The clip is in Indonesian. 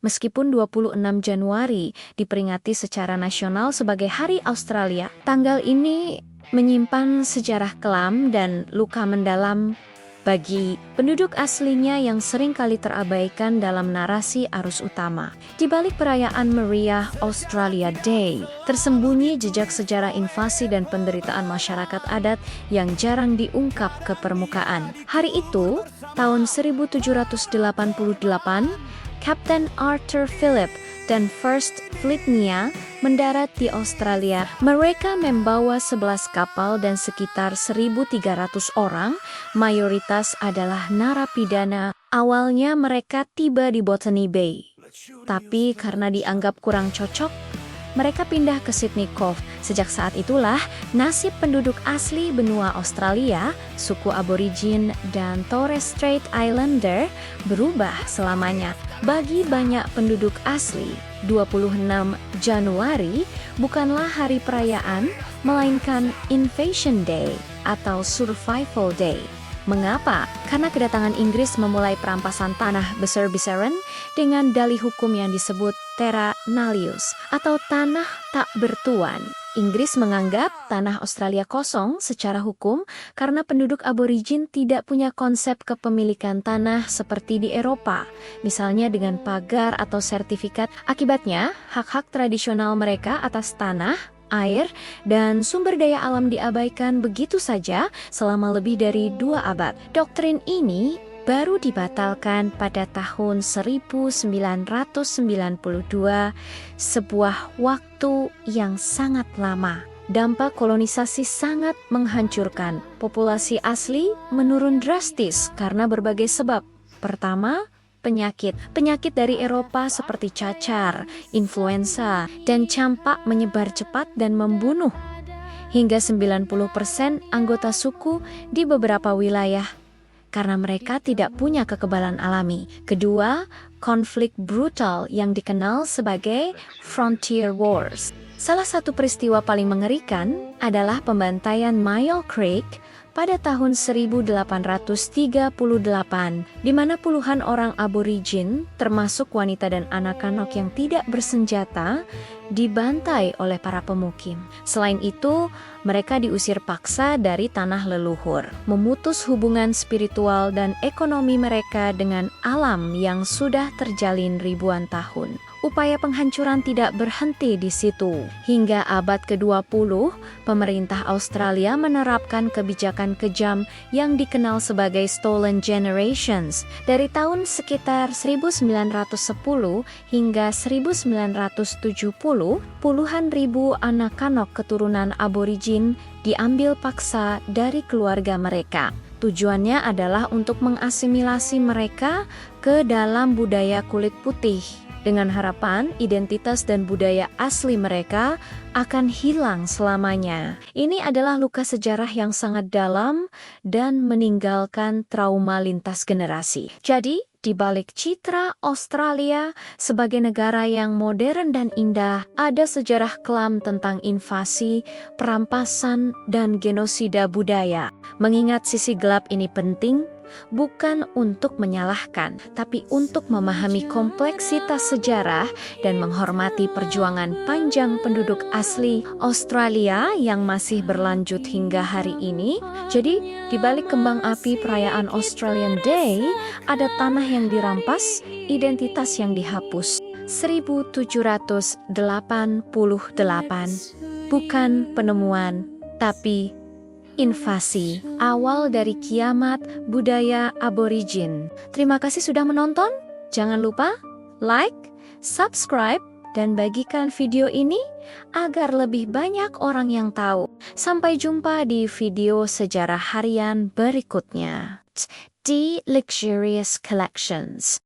Meskipun 26 Januari diperingati secara nasional sebagai Hari Australia, tanggal ini menyimpan sejarah kelam dan luka mendalam bagi penduduk aslinya yang sering kali terabaikan dalam narasi arus utama. Di balik perayaan meriah Australia Day, tersembunyi jejak sejarah invasi dan penderitaan masyarakat adat yang jarang diungkap ke permukaan. Hari itu, tahun 1788, Kapten Arthur Phillip dan First Fleet-nya mendarat di Australia. Mereka membawa 11 kapal dan sekitar 1.300 orang, mayoritas adalah narapidana. Awalnya mereka tiba di Botany Bay, tapi karena dianggap kurang cocok, mereka pindah ke Sydney Cove. Sejak saat itulah, nasib penduduk asli benua Australia, suku Aborigin dan Torres Strait Islander berubah selamanya. Bagi banyak penduduk asli, 26 Januari bukanlah hari perayaan, melainkan Invasion Day atau Survival Day. Mengapa? Karena kedatangan Inggris memulai perampasan tanah besar-besaran dengan dalih hukum yang disebut terra nullius atau tanah tak bertuan. Inggris menganggap tanah Australia kosong secara hukum karena penduduk aborigin tidak punya konsep kepemilikan tanah seperti di Eropa, misalnya dengan pagar atau sertifikat. Akibatnya, hak-hak tradisional mereka atas tanah, air, dan sumber daya alam diabaikan begitu saja selama lebih dari 2 abad. Doktrin ini baru dibatalkan pada tahun 1992, sebuah waktu yang sangat lama. Dampak kolonisasi sangat menghancurkan. Populasi asli menurun drastis karena berbagai sebab. Pertama, penyakit dari Eropa seperti cacar, influenza, dan campak menyebar cepat dan membunuh. Hingga 90% anggota suku di beberapa wilayah karena mereka tidak punya kekebalan alami. Kedua, konflik brutal yang dikenal sebagai Frontier Wars. Salah satu peristiwa paling mengerikan adalah pembantaian Myall Creek pada tahun 1838, di mana puluhan orang aborigin, termasuk wanita dan anak-anak yang tidak bersenjata, dibantai oleh para pemukim. Selain itu, mereka diusir paksa dari tanah leluhur, memutus hubungan spiritual dan ekonomi mereka dengan alam yang sudah terjalin ribuan tahun. Upaya penghancuran tidak berhenti di situ. Hingga abad ke-20, pemerintah Australia menerapkan kebijakan kejam yang dikenal sebagai Stolen Generations. Dari tahun sekitar 1910 hingga 1970, puluhan ribu anak-anak keturunan aborigin diambil paksa dari keluarga mereka. Tujuannya adalah untuk mengasimilasi mereka ke dalam budaya kulit putih, dengan harapan identitas dan budaya asli mereka akan hilang selamanya. Ini adalah luka sejarah yang sangat dalam dan meninggalkan trauma lintas generasi. Jadi, di balik citra Australia sebagai negara yang modern dan indah, ada sejarah kelam tentang invasi, perampasan, dan genosida budaya. Mengingat sisi gelap ini penting, bukan untuk menyalahkan, tapi untuk memahami kompleksitas sejarah dan menghormati perjuangan panjang penduduk asli Australia yang masih berlanjut hingga hari ini. Jadi, di balik kembang api perayaan Australian Day, ada tanah yang dirampas, identitas yang dihapus. 1788, bukan penemuan, tapi invasi, awal dari kiamat budaya aborigin. Terima kasih sudah menonton. Jangan lupa like, subscribe, dan bagikan video ini agar lebih banyak orang yang tahu. Sampai jumpa di video sejarah harian berikutnya. The Luxurious Collections.